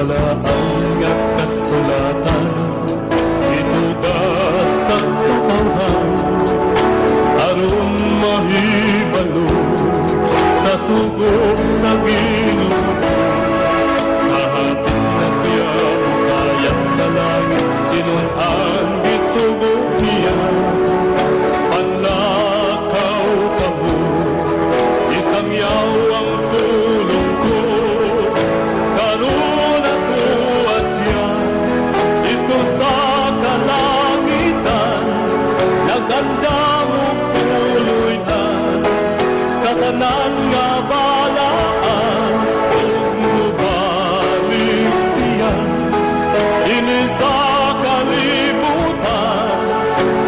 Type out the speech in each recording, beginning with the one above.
balaan nga kasulatan, itugas sa katawhan, aron mahibalo sa sugop sa Ginoo. Sa hapit na siya kayat sa langit, tinunan gisugop niya. Panlakaw kamo, isang yaw ang tulong ko, karon ako asya dito sa kalangitan, naganda mo puloy na sa tanan nga balaan, ug mubalik siya ini sa kalibutan,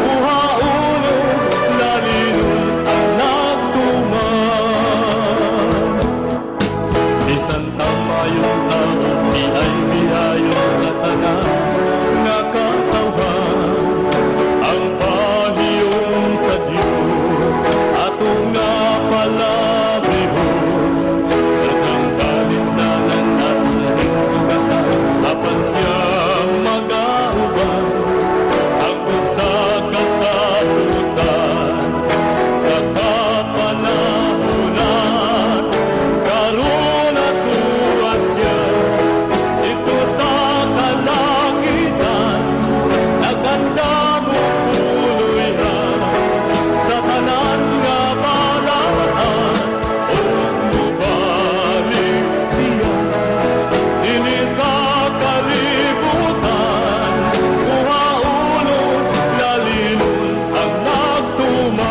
uhaon lalinon ang nagtuman. Bisan tamayong tao, di ay dihayon sa tanan nga katawhan, ang pahiyong sa Dios atong nga palabihon. Daghang kalisdanan atong hinsugatan, apan siya magauban hangtod sa katapusan. Sa kapanahunan, karon ako asya dito sa kalangitan, naganda mo puloy na sa tanan nga balaan, ug mubalik siya dinhi sa kalibutan, uhaon lalinon ang nagtuman.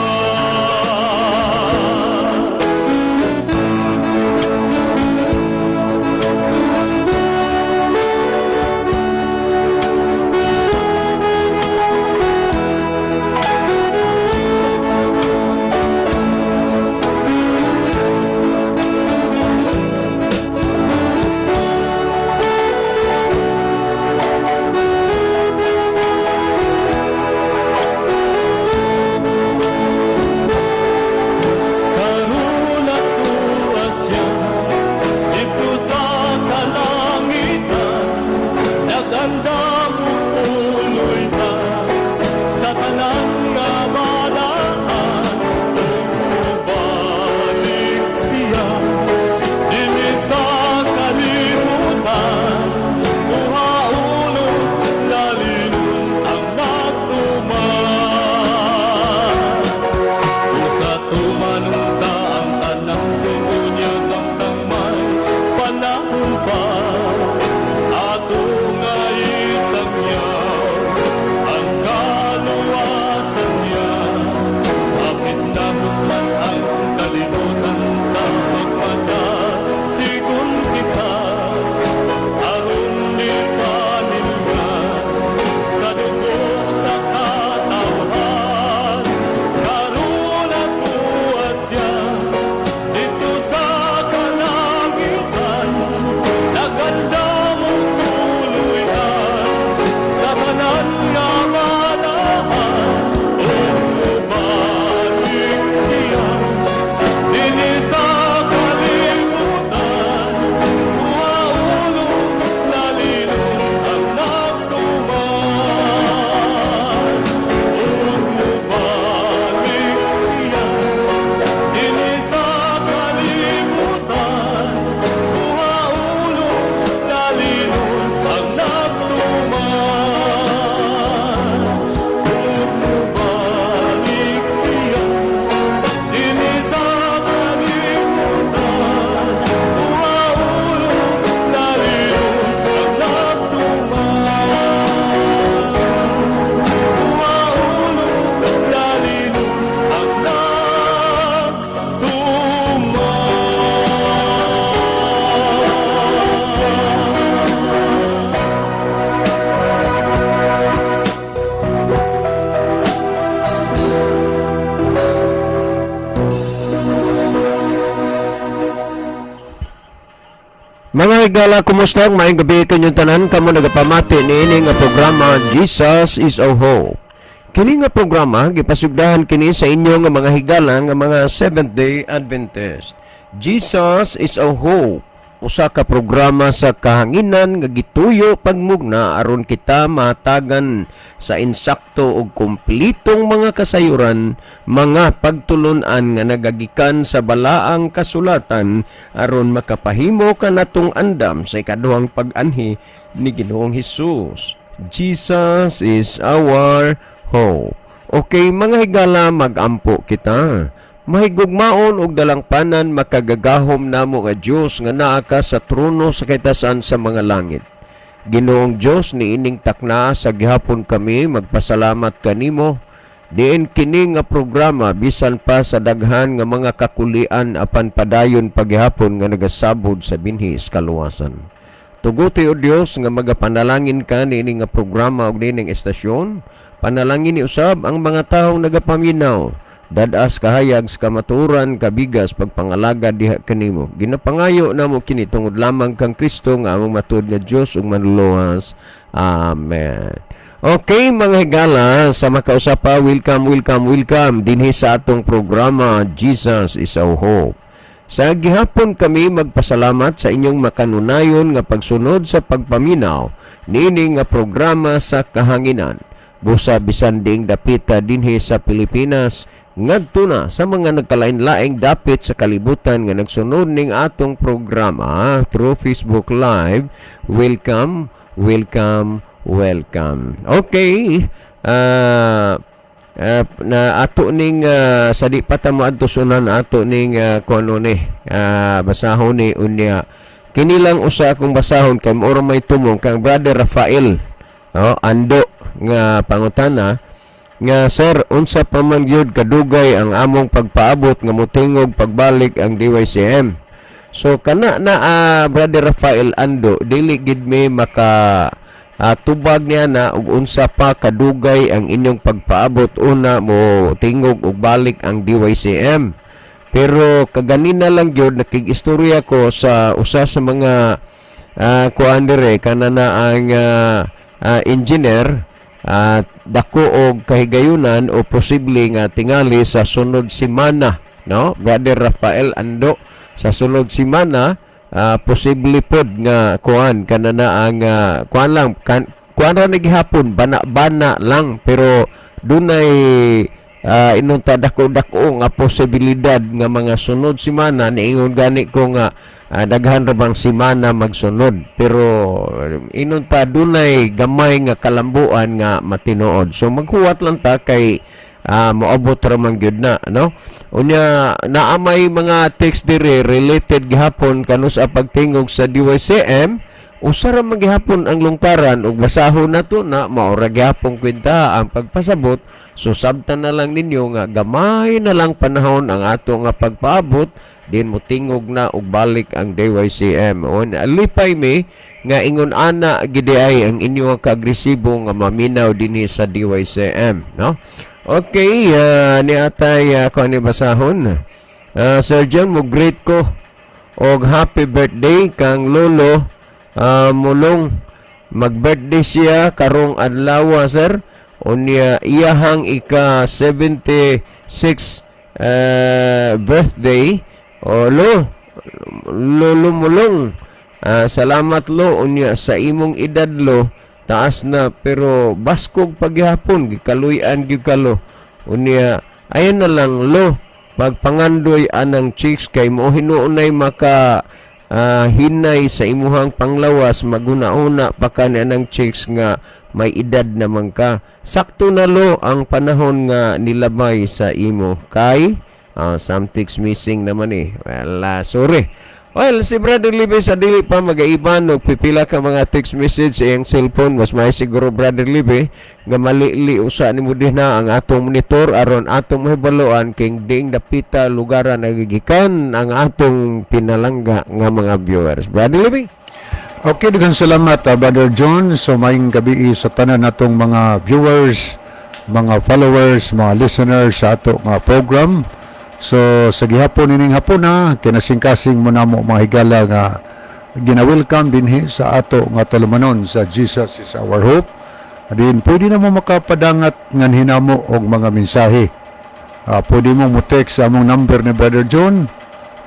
Karon ako asya dito sa kalangitan, naganda mo puloy na sa tanan nga balaan, ug mubalik siya dinhi sa kalibutan, uhaon lalinon ang nagtuman. Sa tumanunta ang tanang sunya samtang may panahon pa, ato nga isang yaw ang kaluwasan niya. Kapit na man ang kalimutan, tapagmata sigun kita, aron di paningan sa dugo sa katawhan. Karon ako asya dito sa kalangitan, naganda mo puloy na sa tanan nga balaan, ug mubalik siya dinhi sa kalibutan, uhaon lalinon ang nagtuman. Ug mubalik siya dinhi sa kalibutan, uhaon lalinon ang nagtuman. Ug mubalik siya dinhi sa kalibutan, uhaon lalinon ang nagtuman. Uhaon lalinon ang Mga higala, kumusta? Maayong gabi kanyang tanan. Kamo nagapamati niini nga programa Jesus is our Hope. Kini nga programa gipasugdahan kini sa inyo nga mga higala nga mga Seventh-day Adventist. Jesus is our hope. usa ka programa sa kahanginan nga gituyo pagmugna aron kita matagan sa insakto ug kumplitong mga kasayuran, mga pagtulon-an nga nagagikan sa balaang kasulatan aron makapahimo kanatong andam sa ikaduhang pag-anhi ni Ginoong Hesus. Jesus is our hope. Okay, mga higala, magampo kita. Mahigugmaon og dalangpanan makagagahom namo nga Dios nga naa ka sa trono sa kaitasan sa mga langit. Ginoong Dios niining takna sa gihapon kami magpasalamat kanimo diin kini nga programa bisan pa sa daghan nga mga kakulian apan padayon paghihapon nga nagasabod sa binhis kaluwasan. Tuguti o Dios nga magapanalangin ka niining nga programa og niining estasyon. Panalangin ni usab ang mga taong nagapaminaw. Dadas kahayag sa kamaturan kabigas pagpangalaga diha kanimo. Ginapangayo namo kini tungod lamang kang Kristo nga among matud nga Dios ug manluluwas. Amen. Okay mga higala, sa makausapa, welcome dinhi sa atong programa Jesus is our hope. Sa gihapon kami magpasalamat sa inyong makanunayon nga pagsunod sa pagpaminaw niini nga programa sa kahanginan. Busa bisan ding dapita dinhi sa Pilipinas, ngadto na sa mga nagkalain-laing dapit sa kalibutan nga nagsunod ning atong programa through Facebook Live. Welcome. Okay. Na ato ning sa di pa ta moadto sunan ato ning kuno ni basahon ni unya. Kini lang usa akong basahon kay moro may tumong kang Brother Rafael Ando nga pangutana nga sir, unsa pa man gyud kadugay ang among pagpaabot nga motingog pagbalik ang DYCM. So kana na Brother Rafael Ando, dili gid mi maka tubag niya na ug unsa pa kadugay ang inyong pagpaabot una mo tingog ug balik ang DYCM. Pero kaganina lang gyud nakig-istorya ko sa usa sa mga kuan dire kanana ang engineer dako og kahigayunan o posible nga tingali sa sunod semana, no? Brother Rafael Ando, sa sunod semana posible pod nga kuan kanana ang kuan lang kuan ra gihapon bana lang pero dunay inong dako-dako nga posibilidad nga mga sunod semana niingon gani ko nga daghan ra bang semana magsunod pero inon ta dunay gamay nga kalambuan nga matinuod. So maghuwat lang ta kay moabot ra man gyud na, no? Unya naamay mga text dire related gihapon kanus sa pagtingog sa DYCM. Usa ra man gihapon ang lungtaran ug basahon nato na mao ra gihapon kwenta ang pagpasabot. So sabtan na lang ninyo nga gamay na lang panahon ang ato nga pagpaabot din mo tingog na ug balik ang DYCM. On alipay mi nga ingon ana gid ay ang inyo ka-agresibo nga maminaw dinhi sa DYCM, no? Okay, ni atay ko ni basahon. Sir John, mo greet ko og happy birthday kang lolo mulong mag-birthday siya karong adlaw, sir. Unya iyahang ika 76 birthday. Lolo mulong. Salamat lo unya sa imong edad lo taas na pero baskog paghihapon gikaluy-an gyud ka lo. Unya ayon na lang lo pagpangandoy anang chicks kay mo hinuunay maka hinay sa imuhang panglawas maguna-una pa ka ni anang chicks nga may edad naman ka. Sakto na lo ang panahon nga nilabay sa imo kay something's missing naman eh. Well, sorry. Well, si Brother Libby sa dili pa magaiban og pipila ka mga text message sa iyang cellphone. Mas may siguro Brother Libby nga malili usa nimo dinha ang atong monitor aron atong mahibaloan king diing dapita lugaran nagigikan ang atong pinalangga nga mga viewers. Brother Libby. Okay, daghang salamat Brother John. So maayong gabi sa tanan natong mga viewers, mga followers, mga listeners sa ato nga program. So sa gihapon ining hapon kinasing-kasing mo namo mga higala nga gina-welcome dinhi sa ato nga tulumanon sa Jesus is our hope. Adin pwede na mo makapadangat ngan hinamo og mga mensahe. Pwede mo mo text sa among number ni Brother John,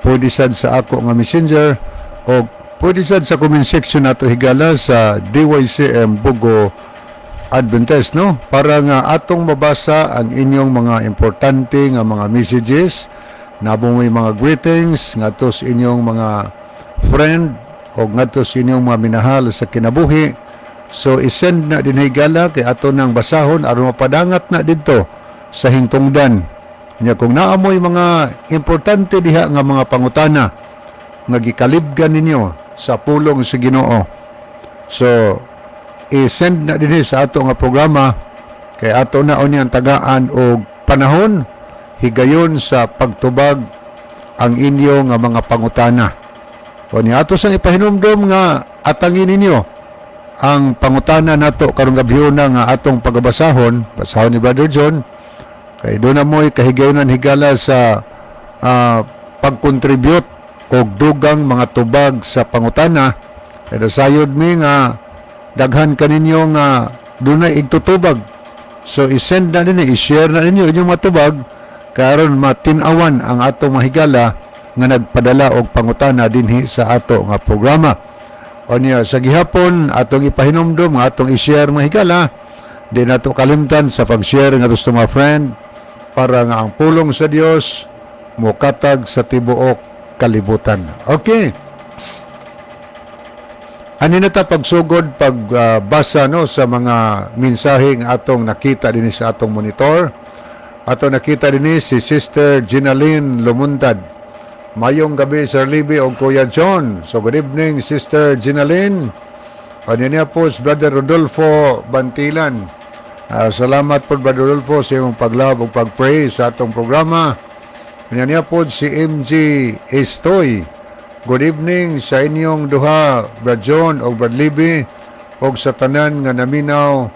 pwede sad sa ako nga messenger og pwede sad sa comment section nato higala sa DYCM Bugo Adventist, no? Para nga atong mabasa ang inyong mga importante nga mga messages, nabong may mga greetings ngadto sa inyong mga friend o ngadto sa inyong mga minahal sa kinabuhi. So isend na din higala kay ato nang basahon aron mapadangat na didto sa hingtungdan. Nya kung naamoy mga importante diha nga mga pangutana nga gikalibgan ninyo sa pulong sa Ginoo. So i-send na din sa ato nga programa kay ato na unyang tagaan og panahon higayon sa pagtubag ang inyo nga mga pangutana. O ni ato sang ipahinumdom nga atangin ninyo ang pangutana nato karong gabihon nga atong pagbasahon ni Brother John kay doon na mo'y kahigayonan higala sa pag-contribute og dugang mga tubag sa pangutana kay dasayod mi nga daghan kaninyo nga dunay igtutubag. So i-send na din, i-share na ninyo inyong matubag karon matinawan ang atong mahigala nga nagpadala og pangutana dinhi sa ato nga programa. O niya sa gihapon atong ipahinumdom nga atong i-share mga higala, di nato kalimtan sa pag-share nga gusto mga friend para nga ang pulong sa Dios mokatag sa tibuok kalibutan. Okay. Ani na ta pagsugod pagbasa no sa mga mensahe nga atong nakita dinhi sa atong monitor. Atong nakita dinhi si Sister Ginaline Lumuntad. Mayong gabi, Sir Libby o Kuya John. So, good evening, Sister Ginaline. Ano niya po, Brother Rodolfo Bantilan. Salamat po, Brother Rodolfo, sa iyong paglab o pag-pray sa atong programa. Ano niya po, si MG Estoy. Good evening sa inyong duha, Brother John o Brother Libby, o sa tanan nga naminaw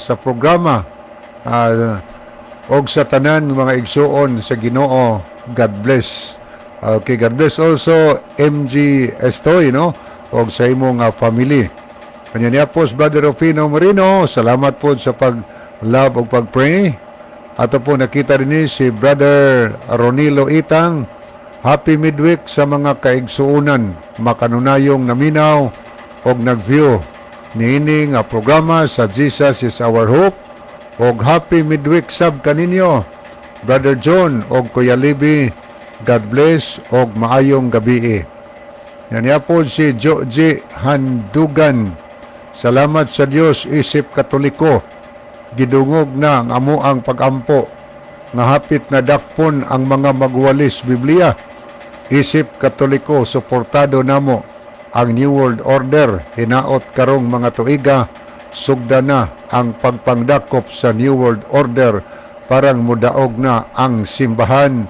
sa programa. O sa tanan mga igsuon sa Ginoo. God bless. Okay, God bless also MG Estoy, no? O sa imong family. Kanya niya po, Brother Rufino Moreno, salamat po sa pag-love o pag-pray. Ato po nakita rin si Brother Ronilo Itang. Happy midweek sa mga kaigsuunan, makanunayong naminaw o nag-view niini nga programa sa Jesus is Our Hope. O happy midweek sab kaninyo. Brother John o Kuya Libby, God bless o maayong gabi. Yan niya po si Joji Handugan. Salamat sa Dios, isip Katoliko. Gidungog na ang amuang pag-ampo. Nga hapit na dakpon ang mga magwalis Biblia. Isip Katoliko, suportado namo ang New World Order. Hinaot karong mga tuiga, sugda na ang pagpangdakop sa New World Order. Parang mudaog na ang simbahan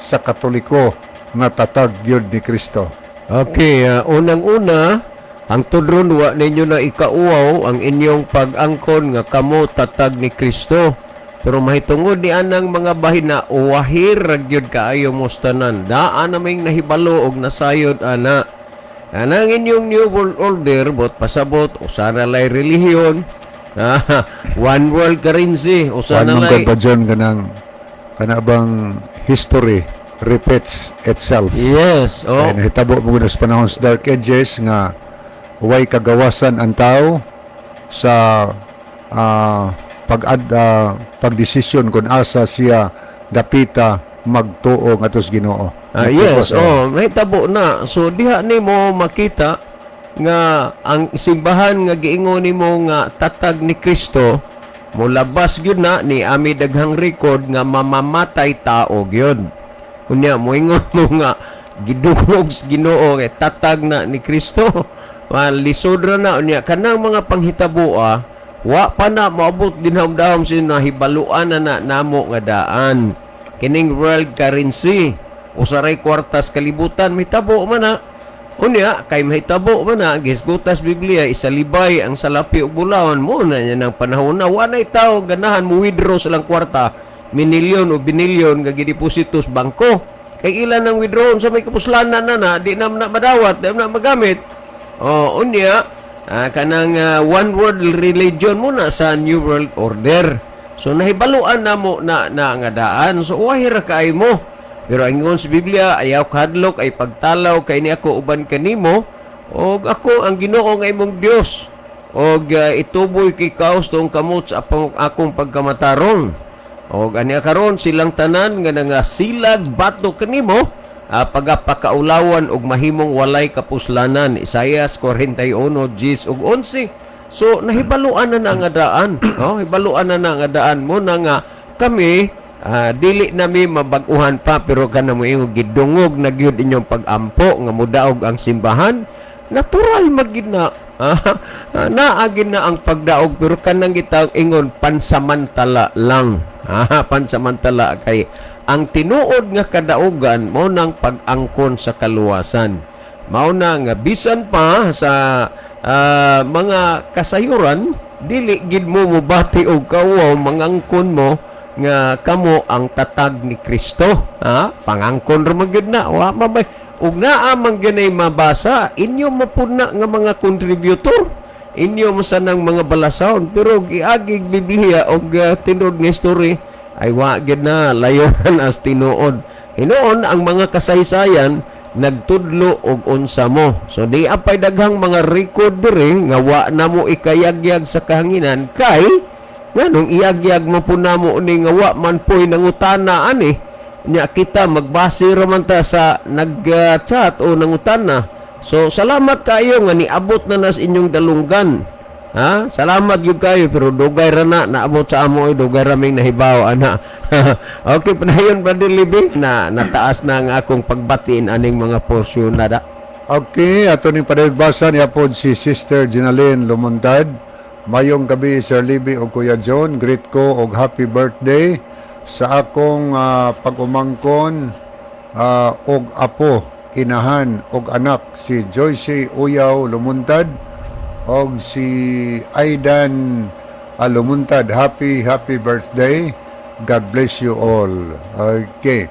sa Katoliko nga tatag yun ni Kristo. Okay, unang-una, ang tudron wa ninyo na ikauaw ang inyong pag-angkon nga kamo tatag ni Kristo. Pero mahitungod ni anang mga bahin na uwahir ragyod kaayo mostanan. Daan naming nahibalo og nasayod ana. Anang inyong New World Order bot pasabot usana lay relihiyon. One world currency usana lay. Pa John kanabang history repeats itself. Yes, Ay nahitabo mo sa panahon sa Dark Ages nga way kagawasan ang tao sa pagdesisyon kung asa siya dapita magtuo nga tos Ginoo. Yes, nahitabo na. So diha nimo makita nga ang simbahan nga giingon nimo nga tatag ni Kristo molabas gyud na ni ami daghang record nga mamamatay tao gyud. Kunya moingon mo nga gidungog sa Ginoo kay tatag na ni Kristo. Lisod ra na unya kanang mga panghitabo wa pa na maabot dinham-dahom sina hibaluan na namo nga daan. Kining world currency usaray kwartas kalibutan mitabo man na. Unya kay mahitabo man na gisgutas Biblia isalibay ang salapi ug bulawan mo na nya nang panahon na wanay tawo ganahan mo withdraw sa lang kwarta minilyon o binilyon nga gidepositos bangko kay ilan ang withdraw sa may kapuslanan na di na madawat di na magamit. Unya kanang one world religion muna sa New World Order. So nahibaluan na mo na nga daan. So wahira kay mo Pero ang ingon sa Biblia, ayaw kadlok ay pagtalaw kay ni ako uban kanimo, og ako ang Ginoo nga imong Dios. Og ituboy kay kaos tuong kamot sa akong pagkamatarong. Og aniya karon silang tanan nga silag bato kanimo, pagapakaulawan og mahimong walay kapuslanan. Isaias 41:10 ug 11. So nahibaluan na nga daan, no? Hibaluan na nga daan mo na nga kami dili nami mabag-uhan pa, pero kana mo yung gidungog na gyud inyong pag-ampo nga mudaog ang simbahan. Natural magina naagin na ang pagdaog, pero kanang gitawag ingon pansamantala lang. Pansamantala kay ang tinuod nga kadaugan mo nang pag-angkon sa kaluwasan. Mao na nga bisan pa sa mga kasayuran, dili gid mo mubati og kawaw mangangkon mo nga kamo ang tatag ni Kristo. Pangangkon ra man gyud na, wa mabay ug naa man ganay mabasa inyo mapuna nga mga contributor, inyo masanang mga balasahon, pero giagig Biblia og tinuod nga story ay wa gid na layon as tinuod. Hinuon ang mga kasaysayan nagtudlo og unsa mo. So di apay daghang mga record diri nga wa na mo ikayagyag sa kahanginan kay nganong iyagyag mo po na mo ni nga wa man po'y nangutana ani nya kita magbase ra man ta sa nag-chat o nangutana. So salamat kayo nga niabot na nas inyong dalunggan. Salamat gyud kayo, pero dugay ra na naabot sa amo, dugay ra ming nahibaw ana. Okay, panayon ba Libing na nataas na ang akong pagbatiin aning mga porsyon na da. Okay, ato ning padagbasa niya po si Sister Ginaline Lumuntad. Mayong gabi Sir Libby o Kuya John, greet ko og happy birthday sa akong pag-umangkon og apo, inahan og anak si Joyce Uyaw Lumuntad og si Aidan Lumuntad. Happy birthday. God bless you all. Okay.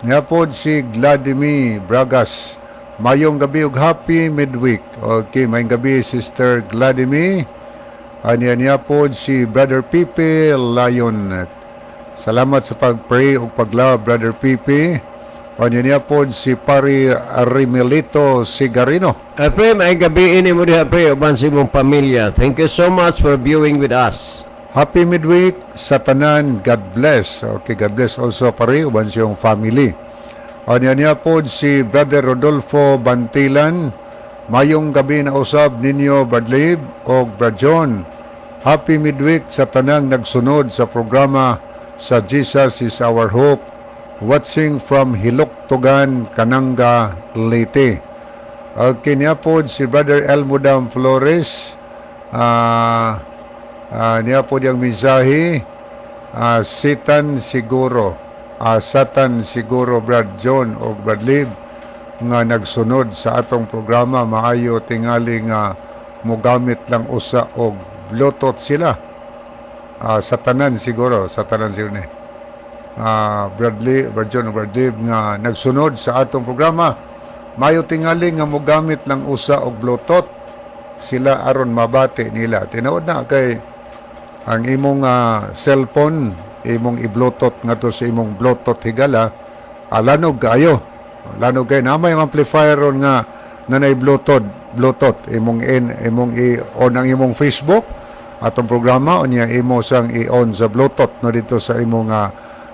Nga po si Vladimir Bragas. Mayong gabi ug happy midweek. Okay, mayong gabi Sister Vladimir. Niya po si Brother Pipe Lion. Salamat sa pag-pray ug pag-love Brother Pipe. Niya po si Pari Rimelito Sigarino. Pre, may gabi ini mo diha pre uban sa imong pamilya. Thank you so much for viewing with us. Happy midweek sa tanan. God bless. Okay, God bless also pare uban sa iyong family. Niya po si Brother Rodolfo Bantilan. Mayong gabi na usab ninyo Badlib o Brad John. Happy midweek sa tanang nagsunod sa programa sa Jesus is Our Hope. Watching from Hiloktugan, Kananga, Leyte. Okay, niya po si Brother Elmudam Flores. Niya po diyang misahi. Satan siguro. Satan siguro Brad John o Brad Lib nga nagsunod sa atong programa. Maayo tingali nga mogamit lang usa og Bluetooth sila. Satanan siguro. Brad John o Brad Lib nga nagsunod sa atong programa. Mayo tingali nga mogamit lang usa og Bluetooth sila aron mabati nila. Tinuod na kay ang imong cellphone, imong i-Bluetooth ngadto sa imong Bluetooth higala, lanog kayo na may amplifier ron nga nanay Bluetooth imong i-on ang imong Facebook atong programa unya imo sang i-on sa Bluetooth no dito sa imong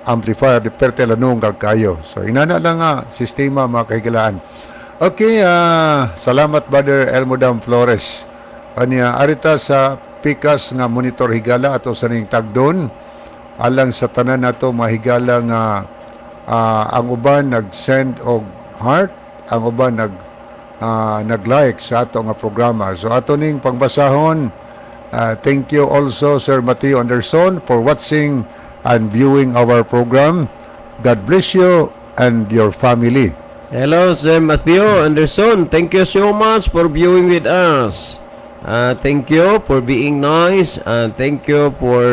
amplifier di perte lanong kayo. So inana lang nga sistema makahigalaan. Okay, salamat Brother Elmodam Flores. Anya arita sa pikas nga monitor higala ato sa ning tagdon alang sa tanan nato mahigala nga ang uban nag-send og heart, ang uban nag-like sa ato nga programa. So ato ning pangbasahon. Thank you also Sir Mateo Anderson for watching and viewing our program. God bless you and your family. Hello, Sir Matthew Anderson. Thank you so much for viewing with us. Thank you for being nice, and thank you for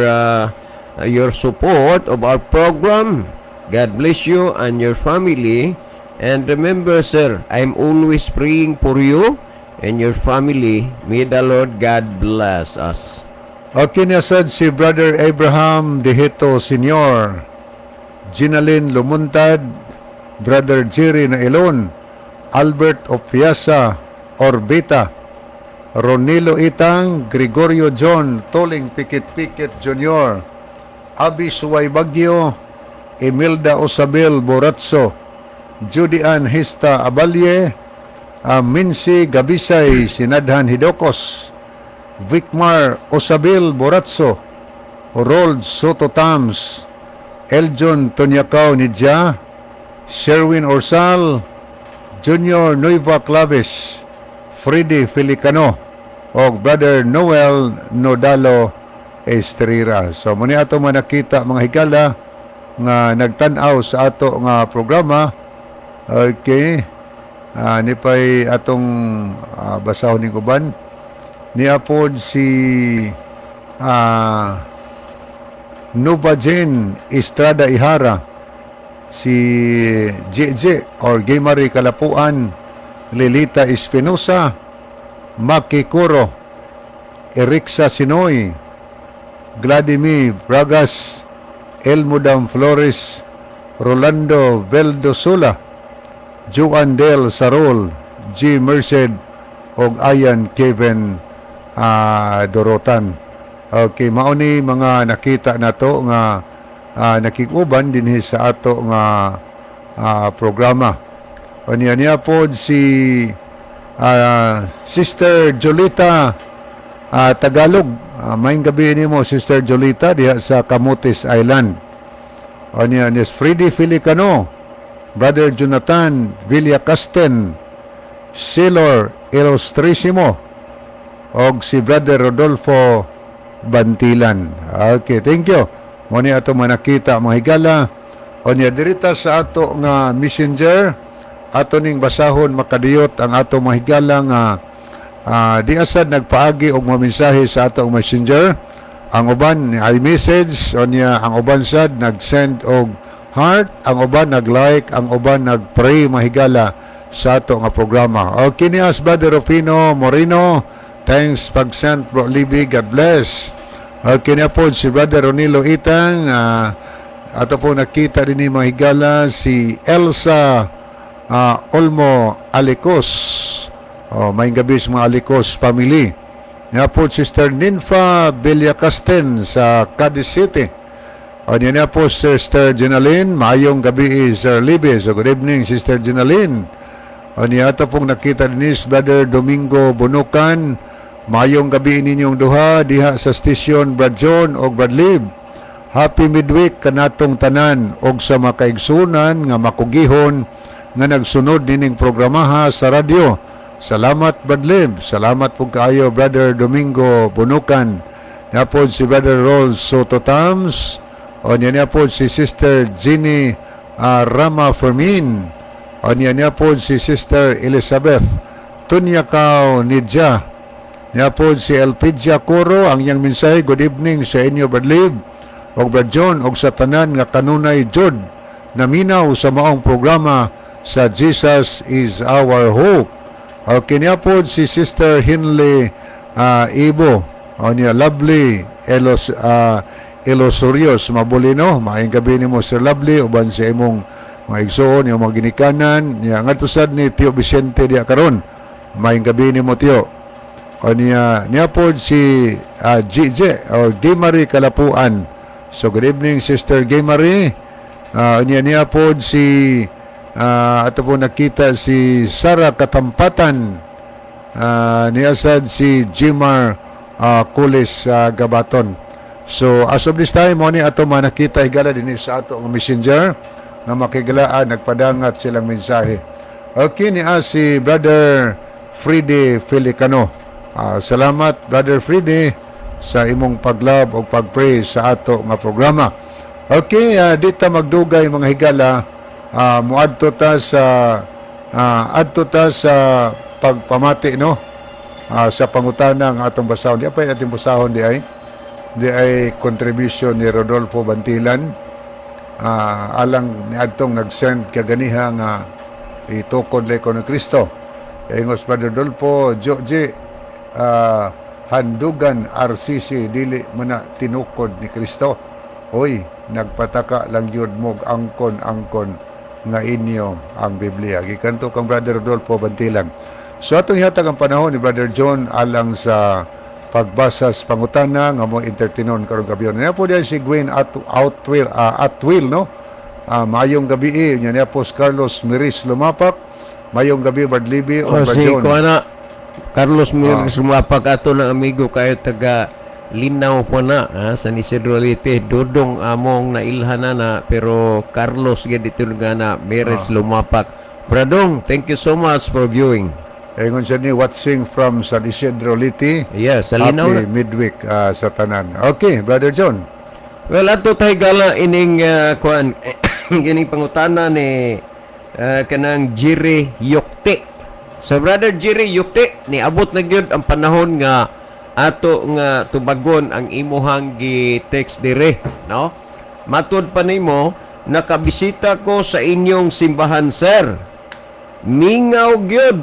your support of our program. God bless you and your family. And remember, sir, I'm always praying for you and your family. May the Lord God bless us. Okay, nasad si Brother Abraham Dehito Sr., Ginaline Lumuntad, Brother Jerry Nailon, Albert Opiasa Orbita, Ronilo Itang, Gregorio John, Toling Pikit-Pikit Jr., Abi Suway Bagyo, Imelda Osabel Boratso, Judy Ann Hista Abalye, Mincy Gabisay Sinadhan Hidokos, Vicmar Osabel Boratso, Rold Soto Tams, Eljon Tonyakaw Nidja, Sherwin Orsal, Junior Nueva Claves, Freddy Filicano, o Brother Noel Nodalo Estrera. So muni ato man nakita mga higala nga nagtan-aw sa ato nga programa. Okay. Ni pay atong basahon ni kuban. Ni apod si Nubajen Estrada Ihara, si JJ or Gaymari Kalapuan, Lilita Espinosa, Maki Coro, Erixa Sinoy, Vladimir Bragas, Elmudam Flores, Rolando Veldosula, Juan Del Sarol, G. Merced, o Ayan Kevin Dorotan. Okay, mauni mga nakita na to nga nakikuban din sa ato nga programa. O niya po si Sister Jolita Tagalog. Maayong gabi nimo Sister Jolita diha sa Camotes Island. O niya ni Freddy Filicano, Brother Jonathan Villacasten, Silor Ilustrisimo, og si Brother Rodolfo Bantilan. Okay, thank you. Muni ato manakita mga higala. O niya dirita sa ato nga messenger, ato ning basahon makadiyot ang ato mga higala nga di asad nagpaagi og mga mensahe sa ato messenger. Ang uban ay message, o niya ang uban sad nag-send og heart, ang uban nag-like, ang uban nag-pray mga higala sa ato nga programa. Okay ni as Brother Rufino Moreno, thanks pag-send Bro Libby, God bless. Okay na po si Brother Ronilo Itang, ato po nakita din ni mga higala si Elsa Olmo Alicos. May gabi sa mga Alicos family. Nga po Sister Ninfa Villacasten sa Cadiz City. O niya po Sister Jenaline, maayong gabi Sir Libby. So good evening Sister Jenaline. O niya ito pong nakita din si Brother Domingo Bunukan, maayong gabi ninyong duha diha sa station Brad John o Brad Lib. Happy midweek kanatong tanan og sa makaigsunan nga makugihon nga nagsunod nining programaha sa radyo. Salamat Brad Lib. Salamat po kaayo Brother Domingo Bunukan. Niya po si Brother Rolls Soto Tams. O niya po si Sister Ginny Rama Fermin. O niya po si Sister Elizabeth Tunyakaw Nidja. Niya po si Elpidia Coro. Ang iyang mensahe, good evening sa inyo Brad Lib o Brad John o sa tanan nga kanunay Jod na minaw sa maong programa sa Jesus is Our Hope. Okay niya po si Sister Hinley Ibo. O niya Lovely Ilosorios Mabulino. Maayong gabi ni mo Sir Lovely uban sa imong mga igsoon, yung mga ginikanan. Niya nga tusad ni Tio Vicente diya karon. Maayong gabi ni mo Tio. O niya po si GJ o Gaymari Kalapuan. So good evening Sister Gaymari. Niya po si ato po nakita si Sara Katampatan. Niasad si Jimar Kulis Gabaton. So as of this time mo ni ato manakita higala din sa ato ng messenger na makigalaan nagpadangat silang mensahe. Okay ni si Brother Freddy Filicano. Salamat Brother Freddy sa imong paglab o pagpray sa ato nga programa. Okay, dito magdugay mga higala. Muadto ta sa pagpamati no sa pangutana ng atong basahon. Di pa ating basahon di ay contribution ni Rodolfo Bantilan alang ni adtong nag-send kaganiha nga itukod leko ni Kristo. Ingos Brother Rodolfo Joji Handugan RCC dili mana tinukod ni Kristo. Hoy, nagpataka lang yun mo angkon nga inyo ang Biblia. Gikan to kang Brother Rodolfo Bantilang. So atong ihatag ang panahon ni Brother John alang sa pagbasa sa pangutana nga mo entertainon karong gabi. Niya po diyan si Gwen Atwil, no? Mayong gabi niya po si Carlos Miris Lumapak. Mayong gabi Badlibi o Si John. Kuana Carlos Miris Lumapak ato ng amigo kayo taga Linaw po na sa Isidro Leyte. Dodong among nailhana na pero Carlos dito nga na Miris Lumapak. Bradong, thank you so much for viewing. Ingon siya ni watching from San Isidro Leyte. Yes, sa Linaw Happy na. midweek sa tanan. Okay, Brother John. Well, ato tayo gala ining kuan gining pangutana ni kanang Jerry Yukti. So Brother Jerry Yukti, niabot na gyud ang panahon nga ato nga tubagon ang imuhang gi-text dire, no? Matud pa nimo, nakabisita ko sa inyong simbahan, sir. Mingaw gyud.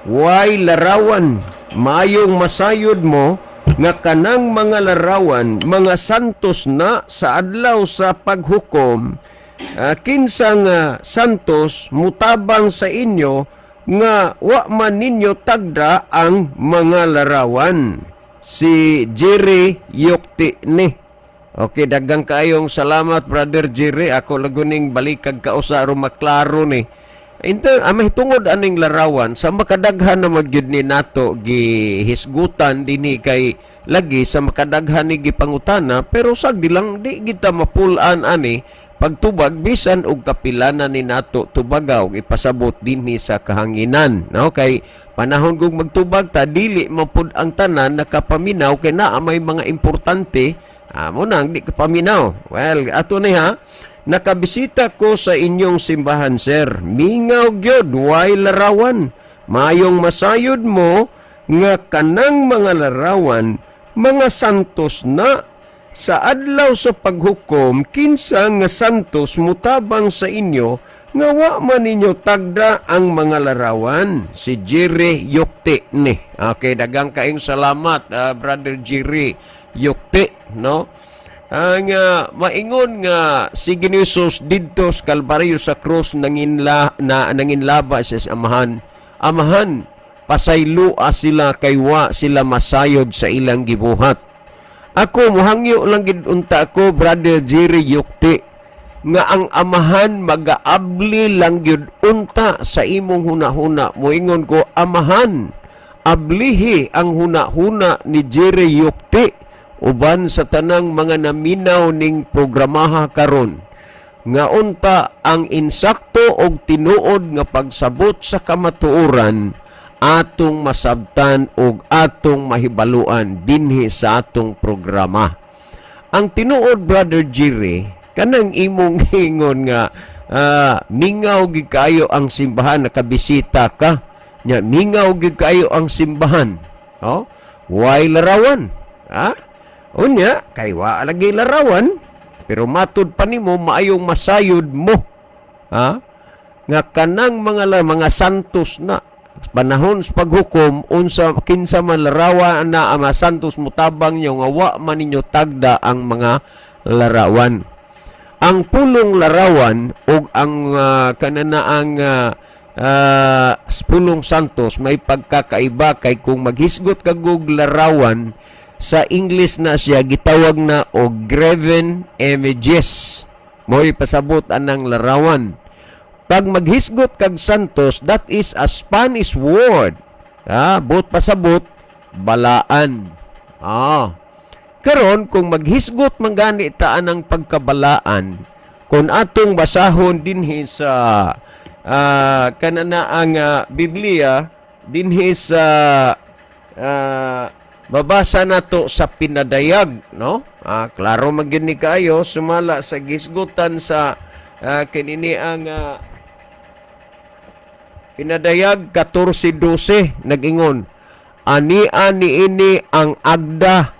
Way larawan, mayong masayod mo nga kanang mga larawan, mga santos na sa adlaw sa paghukom, kinsa nga santos mutabang sa inyo nga wa man ninyo tagda ang mga larawan. Si Jerry Yukti ni. Okay, dagang kayong salamat Brother Jerry. Ako laguning balikag kausa aron maklaro ni. Amay tungod aning larawan sa makadaghan na magyud ni nato gihisgutan dinhi kay lagi sa makadaghan ni gipangutana pero sagdi lang di kita mapulan ani pagtubag bisan og kapilanan ni nato tubagaw ipasabot dinhi sa kahanginan, no? Kay panahon kog magtubag ta dili mapud ang tanan nakapaminaw kay naa may mga importante mo nang di kapaminaw. Well, ato ni ha. Nakabisita ko sa inyong simbahan, sir. Mingaw gyud way larawan. Mayong masayod mo nga kanang mga larawan mga santos na sa adlaw sa paghukom kinsa nga santos mutabang sa inyo nga wa man ninyo tagda ang mga larawan. Si Jerry Yukti ni. Okay, dagang kaayong salamat Brother Jerry Yukti, no? Ang maingon nga si Ginisus didto sa Kalbaryo sa krus nanginlaba sa amahan. Amahan, pasaylua sila kay wa sila masayod sa ilang gibuhat. Ako muhangyo lang gid unta ako Brother Jerry Yukti nga ang amahan magaabli lang gyud unta sa imong hunahuna. Moingon ko amahan, ablihi ang hunahuna ni Jerry Yukti uban sa tanang mga naminaw ning programaha karon nga unta ang insakto og tinuod nga pagsabot sa kamatuoran atong masabtan og atong mahibaluan dinhi sa atong programa. Ang tinuod Brother Jerry kanang imong hingon nga mingaw gid kayo ang simbahan, nakabisita ka nya mingaw gid kayo ang simbahan, way larawan unya kay wa lagi larawan pero matud pa nimo maayong masayod mo nga kanang mga santos na panahon sa paghukom unsa kinsa man larawan na ang santos mutabang nyo nga wa man ninyo tagda ang mga larawan. Ang pulong larawan ug ang kananaang pulong santos may pagkakaiba kay kung maghisgot kag og larawan sa English na siya gitawag na og graven images. Mo'y pasabot anang larawan. Pag maghisgot kag santos, that is a Spanish word. Bot pasabot, balaan. Karon kung maghisgot mangani taan ang pagkabalaan, kung atong basahon dinhi sa kananaang Biblia, dinhi sa babasa nato sa pinadayag, no? Klaro magyud ni kayo sumala sa gisgutan sa kinini ang pinadayag 14:12 nag-ingon, ani ini ang agda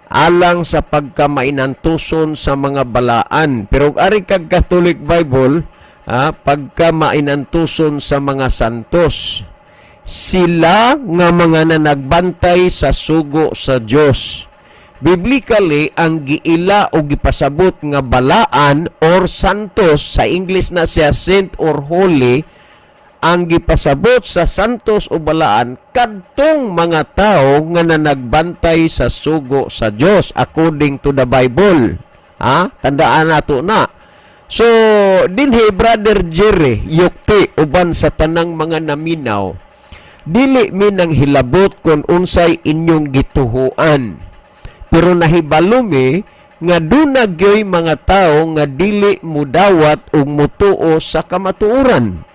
alang sa pagkamainantuson sa mga balaan. Pero ari kag Catholic Bible, pagkamainantuson sa mga santos. Sila nga mga nagbantay sa sugo sa Dios. Biblically, ang giila o gipasabot nga balaan or santos, sa English na siya saint or holy, ang gipasabot sa santos o balaan kadtong mga tao nga nagbantay sa sugo sa Dios according to the Bible. Tandaan nato na. So, dinhi Brother Jerry, yukti uban sa tanang mga naminaw, dili mi nang hilabot kung unsay inyong gituhuan. Pero nahibalo mi nga dunagyoy mga tao nga dili mudawat og mutuo sa kamatuoran.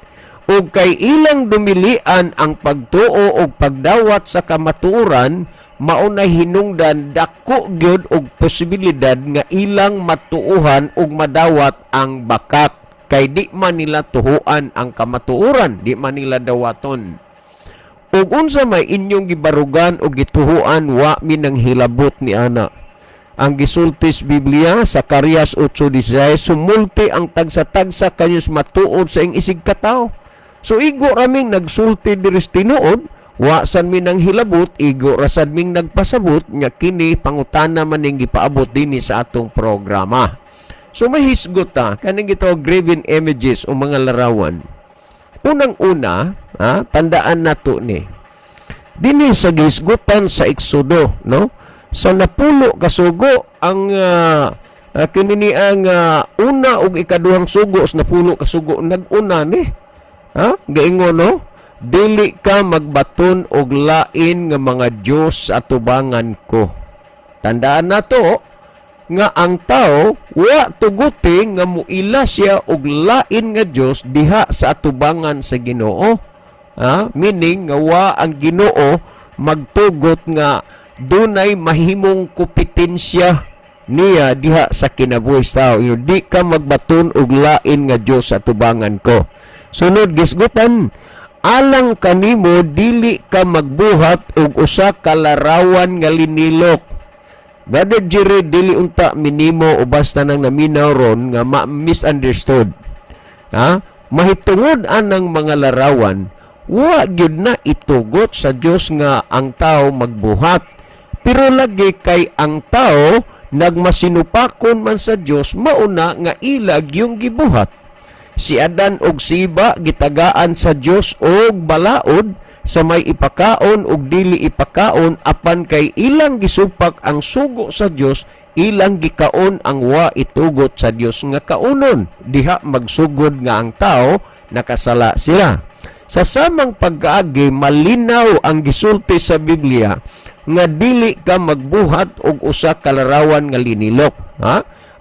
Ug kay ilang dumilian ang pagtuo og pagdawat sa kamatuoran, mao na hinungdan dako gyud og posibilidad nga ilang matuuhan og madawat ang bakak. Kay di man nila tuhuan ang kamatuoran, di man nila dawaton. Ug unsa may inyong gibarugan o gituhuan, wa mi nang hilabot ni ana. Ang gisultis Biblia sa Zacarías 8:16, sumulti ang tagsa-tagsa kanyos matuod sa ing isig katawo. So igo raming nagsulti diris tinuod, wa san mi nang hilabot, igo rasad ming nagpasabot nga kini pangutana man ning gipaabot dinhi sa atong programa. So may hisgot ta kaning gitawag graven images o mga larawan. Unang-una, tandaan nato ni. Dinhi sa gisgutan sa Eksodo, no? Sa napulo ka sugo ang kinini ang una ug ikaduhang sugo sa napulo ka sugo nag-una ni. Gaingon, no? Dili ka magbaton og lain nga mga Dios sa atubangan ko. Tandaan nato nga ang tao wa tuguti nga muila siya og lain nga Dios diha sa atubangan sa Ginoo. Meaning nga wa ang Ginoo magtugot nga dunay mahimong kompetensya niya diha sa kinabuhi sa tao. Di ka magbaton og lain nga Dios sa atubangan ko. Sunod gisgutan, alang kanimo dili ka magbuhat og usa ka larawan nga linilok. Brother Jerry, dili unta minimo o basta nang naminaw ron nga misunderstood. Mahitungod anang mga larawan, wa gyud na itugot sa Dios nga ang tao magbuhat. Pero lagi kay ang tao nagmasinupakon man sa Dios, mauna nga ilag yung gibuhat. Si Adan og si Eva gitagaan sa Dios og balaod, sa may ipakaon ug dili ipakaon, apan kay ilang gisupak ang sugo sa Dios, ilang gikaon ang wa itugot sa Dios nga kaunon, diha magsugod nga ang tao nakasala sila. Sa samang pagkaagi, malinaw ang gisulti sa Biblia nga dili ka magbuhat og usa ka larawan nga linilok.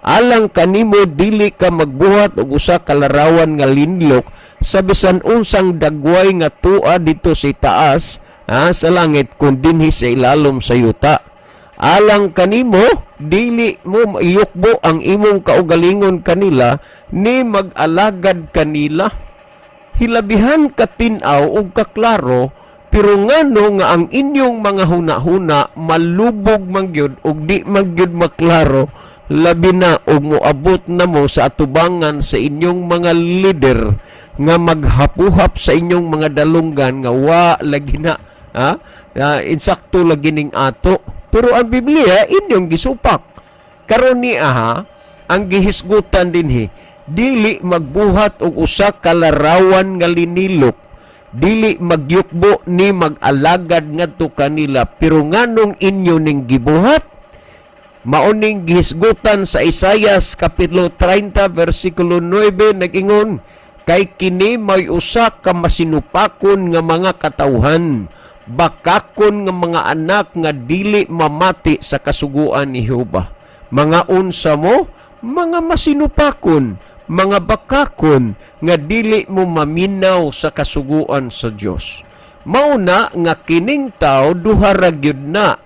Alang kanimo dili ka magbuhat og usa ka larawan nga linilok sa bisan unsang dagway nga tua dito sa taas sa langit kun dinhi sa ilalom sa yuta. Alang kanimo dili mo maiyukbo ang imong kaugalingon kanila ni mag-alagad kanila. Hilabihan ka tin-aw ug kaklaro, pero ngano nga ang inyong mga huna-huna malubog mangyud ug di mangyud maklaro, labi na og moabot na mo sa atubangan sa inyong mga leader nga maghapuhap sa inyong mga dalunggan nga wa lagi na insakto lagi ning ato. Pero ang Biblia inyong gisupak. Karon ni ang gihisgutan dinhi, dili magbuhat og usa ka larawan nga linilok, dili magyukbo ni mag-alagad ngadto kanila, pero nganong inyo ning gibuhat? Mauning gihisgutan sa Isaias kapitulo 30 versikulo 9 nag-ingon, kay kini may usa ka masinupakon nga mga katawhan, bakakon nga mga anak nga dili mamati sa kasuguan ni Jehova. Mga unsa mo, mga masinupakon, mga bakakon nga dili mo maminaw sa kasuguan sa Dios. Mauna nga kining tao duha ra gyud na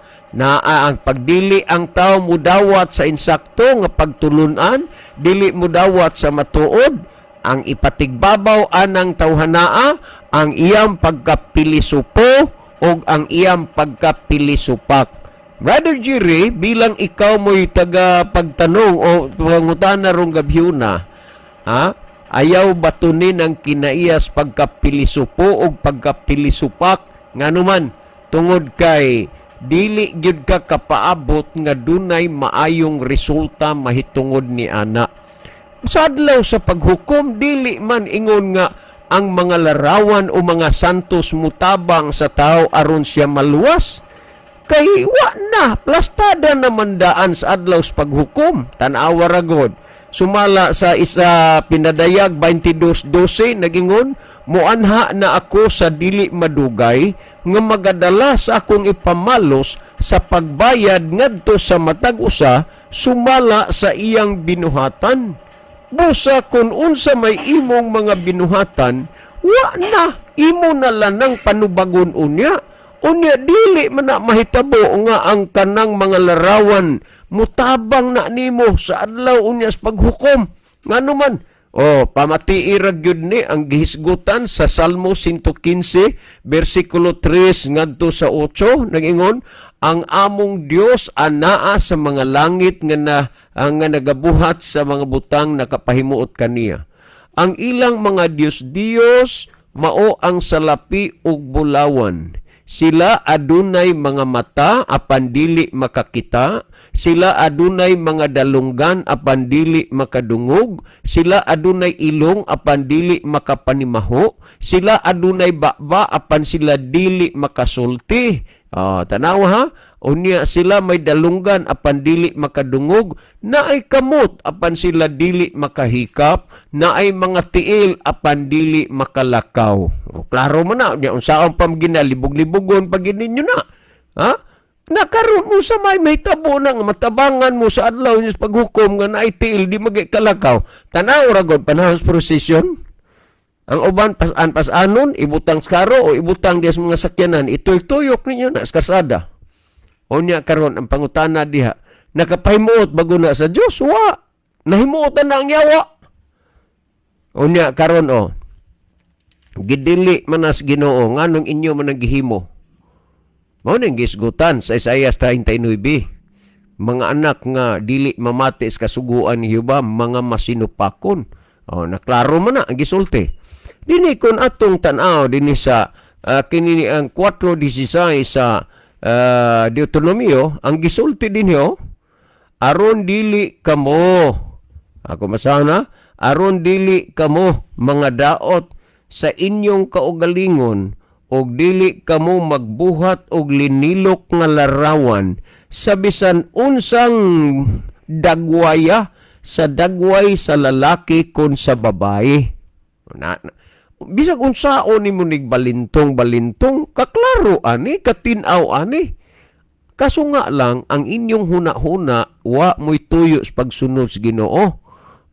ang pagdili ang tao mudawat sa insakto nga pagtulunan, dili mudawat sa matuod, ang ipatigbabaw anang tawhanaa, ang iyang pagkapilisupo o ang iyang pagkapilisupak. Brother Jerry, bilang ikaw mo'y taga-pagtanong o pangutana rong gabhiyuna, ayaw batunin ang kinaiyas pagkapilisupo o pagkapilisupak, nga naman, tungod kay dili gyud ka kapaabot nga dunay maayong resulta mahitungod ni ana. Sa adlaw sa paghukom, dili man ingon nga ang mga larawan o mga santos mutabang sa tao aron siya maluwas. Kay wa na, plastada naman daan sa adlaw sa paghukom. Tanawa ragod. Sumala sa isa pinadayag 22:12 nagingon, muanha na ako sa dili madugay nga magadala sa akong ipamalos sa pagbayad ngadto sa matag usa sumala sa iyang binuhatan. Busa kung unsa may imong mga binuhatan, wa na, imo na lanang panubagon unya. Unya dili man na mahitabo nga ang kanang mga larawan mutabang na nimo sa adlaw unya sa paghukom. Ngano man? Pamatiirag yun ni ang gihisgutan sa Salmo 115 versikulo 3 ngadto sa 8 nagingon, ang among Dios anaa sa mga langit nga nagabuhat sa mga butang nakapahimuot kaniya. Ang ilang mga Dios mao ang salapi ug bulawan. Sila adunay mga mata apan dili makakita, sila adunay mga dalunggan apan dili makadungog, sila adunay ilong apan dili makapanimaho, sila adunay baba apan sila dili makasulti. Tanawa ha? Unya sila may dalunggan apan dili makadungog, naay kamot apan sila dili makahikap, naay mga tiil apan dili makalakaw. Klaro man na, unsaon pam ginalibog-libogon pag gininyo na. Ha? Nakaroon mo sa may tabo na nga matabangan mo sa adlaw niya sa paghukom nga naay tiil di magikalakaw. Tanaw ragod panahon sa prosesyon. Ang uban pasanon ibutang sa karo o ibutang diya sa mga sakyanan, itoy-tuyok ninyo na sa karsada. Unya karon ang pangutana diha, nakapahimuot bago na sa Dios? Wa. Nahimuotan na ang yawa. Unya karon gidili manas Ginoo nganong inyo man ang gihimo. Mao ning gisgutan sa Isaias 39. Mga anak nga dili mamati sa kasuguan ni Jehova, mga masinupakon. Naklaro man na ang gisulti. Dini kun atong tan-aw dinhi sa kini ang 4:16 sa Deuteronomio, ang gisulti din aron dili kamo, ako masana, aron dili kamo mga daot sa inyong kaugalingon, og dili kamo magbuhat og linilok nga larawan sa bisan unsang dagwaya sa dagway sa lalaki kon sa babae. Bisag unsaon nimo nig balintong, kaklaro ani, katinaw ani. Kaso nga lang, ang inyong huna-huna, wa mo'y tuyo sa pagsunod sa Ginoo.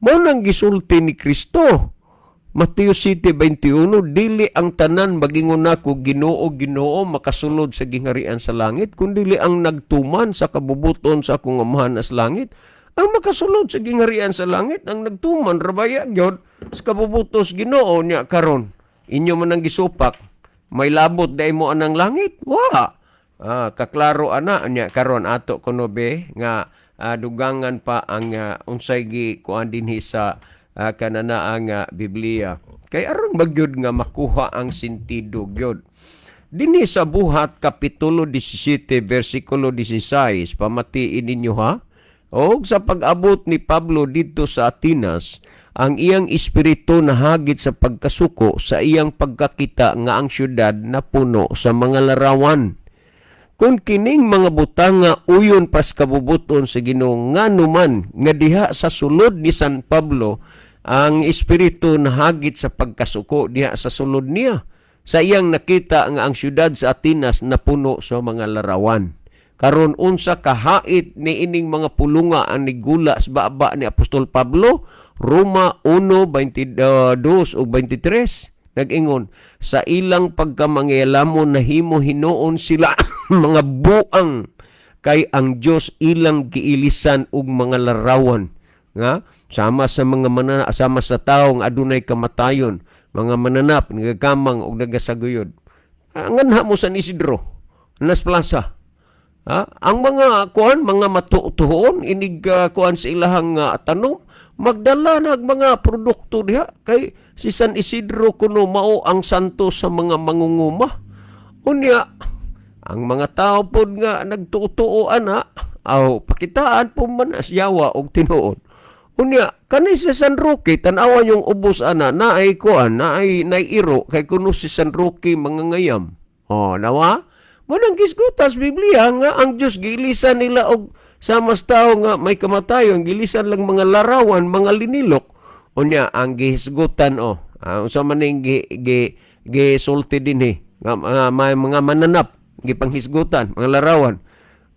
Mao nang gisulti ni Kristo. Mateo 7:21, dili ang tanan magingon nako Ginoo, makasulod sa gingharian sa langit, kundi ang nagtuman sa kabubuton sa akong amahan sa langit. Ang makasulod sa gingharian sa langit, ang nagtuman, rabaya gyud sa kabubutos Ginoo niya karon. Inyo man ang gisupak, may labot dai mo anang langit? Wa. Kaklaro ana niya karon ato kuno be nga dugangan pa ang unsay gi kuan dinhi sa kanana ang Biblia. Kay aron magyud nga makuha ang sentido gyud. Dinhi sa Buhat kapitulo 17 versikulo 16, pamatiin ninyo ha. O sa pag-abot ni Pablo dito sa Atenas, ang iyang espiritu nahagit sa pagkasuko sa iyang pagkakita nga ang syudad na puno sa mga larawan. Kung kining mga butang nga uyon pas kabubuton sa Ginoo nganuman nga diha sa sulod ni San Pablo, ang espiritu nahagit sa pagkasuko diha sa sulod niya. Sa iyang nakita nga ang syudad sa Atenas na puno sa mga larawan. Karon unsa kahait ni ining mga pulunga ang nigula sa baba ni Apostol Pablo, Roma 1:22 ug 23 nag-ingon, sa ilang pagkamangyalamon nahimo hinuon sila mga buang kay ang Dios ilang giilisan og mga larawan nga sama sa mga sama sa tawo nga adunay kamatayon, mga mananap nagagamang og nagasaguyod. Nganha mo San Isidro Las Plaza. Ang mga mga matutuhon inig kuan sa ilahang tanom, magdala nag mga produkto diha kay si San Isidro kuno mao ang santo sa mga mangunguma. Unya Ang mga tao pod nga nagtutuo ana, aw pakitaan po man as yawa og tinuod. Unya, kanay si San Roque, tanawan yung ubos ana, naay kuan, naay iro, kay kuno si San Roque mangangayam. O, nawa? Munang gisgutas Biblia nga ang Diyos gilisan nila og sa mas tao nga may kamatayon, gilisan lang mga larawan, mga linilok. Unya, ang gihisgutan unsa man ning gisulti din nga may mga mananap, gipanghisgutan, mga larawan.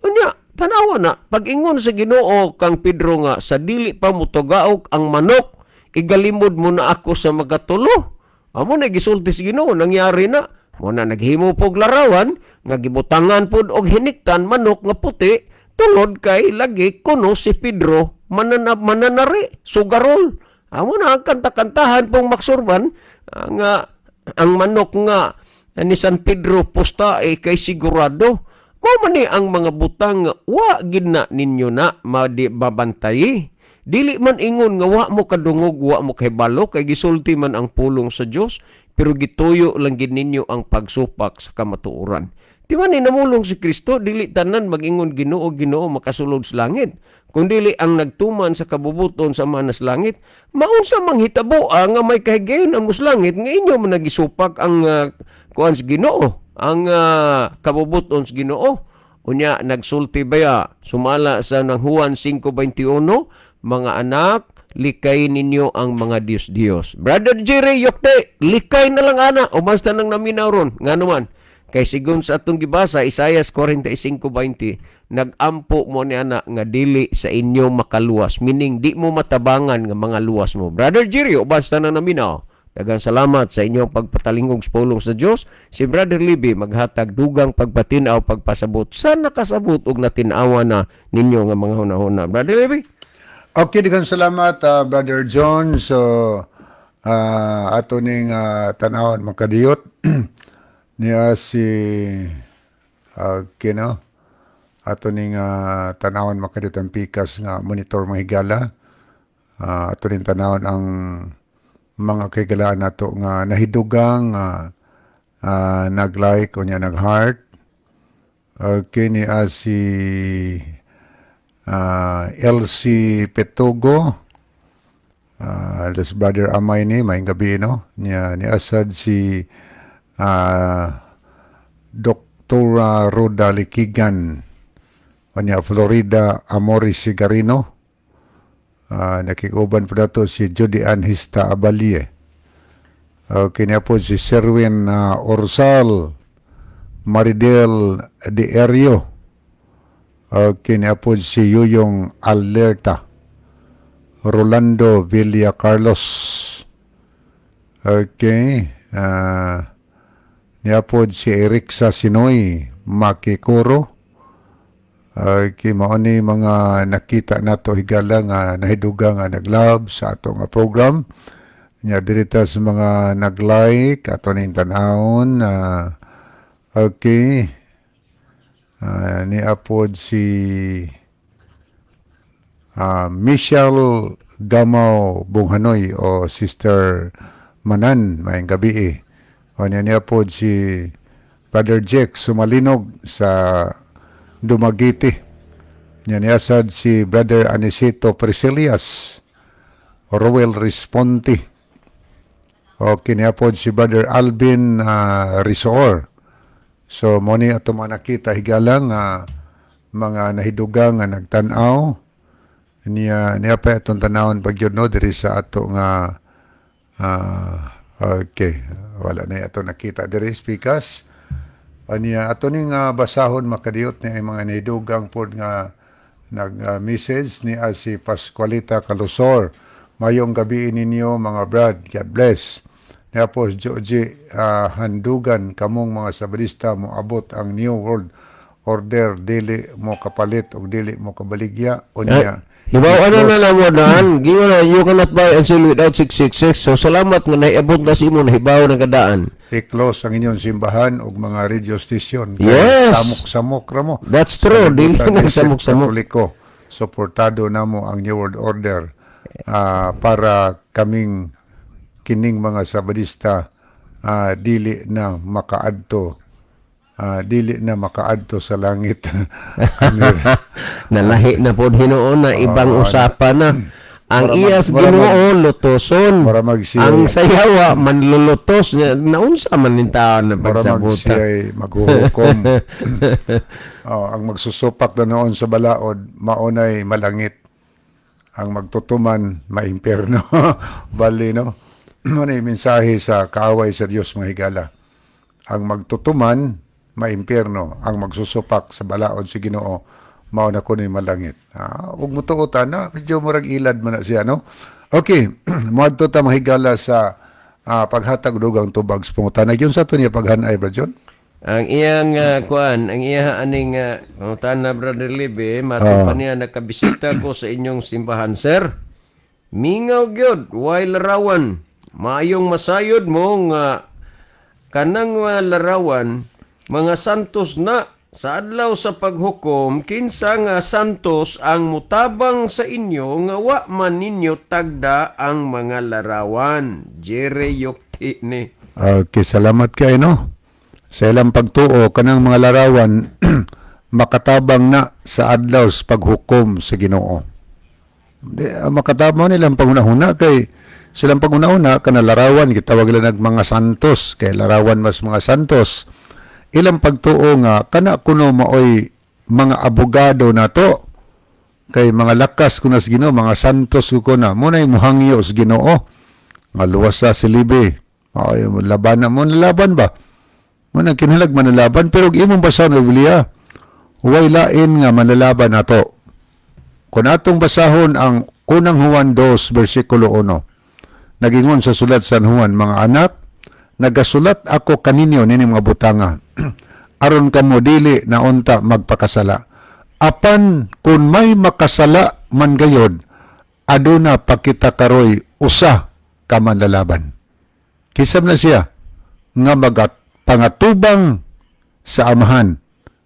Unya, tanawa na, pag-ingon sa Ginoo kang Pedro nga, sa dili pa mo tugaog ang manok, igalimod mo na ako sa magatulo. Amo na gisulti sa Ginoo, nangyari na. Mo na naghimo pog larawan, nga gibutangan pod og hiniktan manok nga puti, tungod kay lagi kuno si Pedro mananari, sugarol. Amo na ang kanta-kantahan pong maksurban, nga ang manok nga ni San Pedro postae kay sigurado. Mao man ni ang mga butang nga wa gid na ninyo na mabantayi. Dili man ingon nga wa mo kadungog, wa mo kahibalo kay gisulti man ang pulong sa Dios, pero gituyo lang gid ninyo ang pagsupak sa kamatuoran. Di man ni namulong si Kristo, dili tanan magingon Ginoo Ginoo makasulod sa langit. Kung dili ang nagtuman sa kabubuton sa manas langit, maunsa manghitabo nga may kahigayon ang muslangit nga inyo man nagisupak ang kuan sa Ginoo, ang kabubuton sa Ginoo. Unya nagsulti baya sumala sa nang Juan 5:21, mga anak, likay ninyo ang mga Diyos-Diyos. Brother Jerry Yokte, likay na lang ana o basta nang naminaw ron nga naman. Kay sigon sa atong gibasa Isaias 45:20, nagampo mo ni ana nga dili sa inyo makaluwas, meaning di mo matabangan nga mga luwas mo. Brother Jerry, o basta nang naminaw. Daghang salamat sa inyong pagpatalingog sa pulong sa Dios. Si Brother Libby maghatag dugang pagpatinaw, pagpasabot sa nakasabot og natinawa na ninyo nga mga hunahuna. Brother Libby? Okay, daghang salamat Brother John. So ato ning tanawon makadiyot niya si kino ato ning tanawon makadiyot ang pikas nga monitor mahigala. Ato ning tanawon ang mga kaigalaan nato nga nahidugang nag-like o niya nag-heart. Okay, niya si LC Petugo, this Brother Amay ni, maing gabi no, ni asad si Dr. Roda Likigan, o niya Florida Amoris Sigarino, nakikuban po dato si Judy Anhista Abalie, okay, niya po si Serwin Orsal, Maridel De Erio, okay, niya po si Yuyong Alerta, Rolando Villa Carlos, okay, niya po si Erixa Sinoy Makikuro, okay, mao ni mga nakita nato higala nga nahiduga nga nag-love sa ato nga program. Nya dirita sa mga nag-like ato ning tan-awon, okay. Ni apod si Michelle Gamaw Bunghanoy o Sister Manan, maayong gabi o ni apod si Brother Jack Sumalinog sa Dumaguete. Niasad si Brother Anisito Priscilias, Roel Responti. O kiniapod si Brother Alvin Risor. So mo ni ato mga nakita higalang mga nahidugang nga nagtanaw. Niya pa itong tanawon pagyod no diri sa ato nga okay, wala na ato nakita diri speakers. Aniya ato ning basahon makadiyot ni mga nahidugang pod nga nag-message ni si Pascualita Calusor. Mayong gabi ninyo mga brad, God bless. Tapos Georgie handugan kamong mga sabadista mo abot ang New World Order, dili mo kapalit o dili mo kabaligya o niya. Hibaw ano na lang mo daan, you cannot buy and sell without 666. So salamat nga naiabot na si mo na hibaw na kadaan. I-close ang inyong simbahan o mga radio station. Yes. Samok-samok ra mo. That's true. Dili na samok-samok. Katoliko. Suportado na mo ang New World Order para kaming kining mga sabadista dili na makaadto dili na makaadto sa langit. Nalahi na po Ginoo na ibang usapan na. Ang Para iyas para Ginoo lutoson. para magsiya- Ang sayawa manlulutos. Naunsa man ning taon na para pagsabuta. magsiya'y maghuhukom. Ang magsusupak na noon sa balaod, maunay malangit. Ang magtutuman, maimperno. Bali, no? Ano yung mensahe sa kaaway sa Diyos, mga higala. Ang magtutuman, maimperno. Ang magsusupak sa balaod si Ginoo, mauna ko na malangit. Huwag mo tuutan, na medyo murag ilad mo na siya, no? Okay, muadto ta mga higala sa paghatag dugang tubag sa pangutanag. Yun sa ito niya paghanay, Brad John? Ang iyang kuan, ang iya aning pangutana Brother Libby, matupan niya nakabisita ko sa inyong simbahan, sir. Mingaw gyud, while larawan. Maayong masayod mo nga kanang larawan mga santos na sa adlaw sa paghukom kinsa nga santos ang mutabang sa inyo nga wa man ninyo tagda ang mga larawan. Jere yukti ni. Okay, salamat kayo, no? Sa ilang pagtuo, kanang mga larawan, makatabang na sa adlaw sa paghukom sa Ginoo. Makatabang nilang pangunahuna kay silang pangunahuna kana larawan gitawag nila nag mga santos kay larawan mas mga santos. Ilang pagtuo nga kana kuno maoy mga abogado nato kay mga lakas kuno sa Ginoo, mga santos ko na mo nay muhangyo sa Ginoo. Nga luwas sa silibi. Ay laban na mo laban ba? Mo nang kinahanglan manalaban pero imong basa ng Biblia way lain nga manalaban nato. Kung atong basahon ang unang Juan 2 versikulo 1. Nagingon sa sulat sa Juan, mga anak, nagasulat ako kaninyo nini mga butanga. Aron kamo dili na unta magpakasala. Apan kung may makasala man gayod, aduna pakita karoy usa ka manlalaban. Kisam na siya nga magat pangatubang sa amahan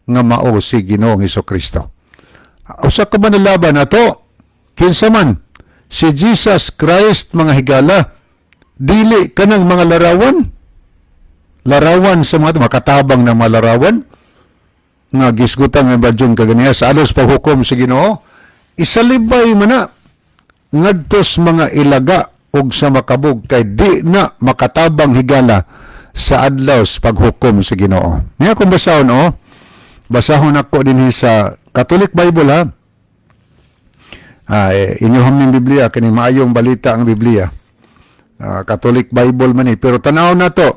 nga mao si Ginoong Hesukristo. Usa ka manlalaban nato kinsa man si Jesus Christ, mga higala, dili kanang mga larawan sa mga makatabang na mga larawan nga gisgutan nga badyon kaganiya sa alos paghukom si Ginoo, isalibay man na ngadtos mga ilaga og sa makabog kay di na makatabang higala sa adlaw sa paghukom sa Ginoo. Niya kung basahon basahon ako dinhi sa Catholic Bible, ha. Inyuham ng Biblia, kining maayong balita ang Biblia. Catholic Bible man pero tanaw na to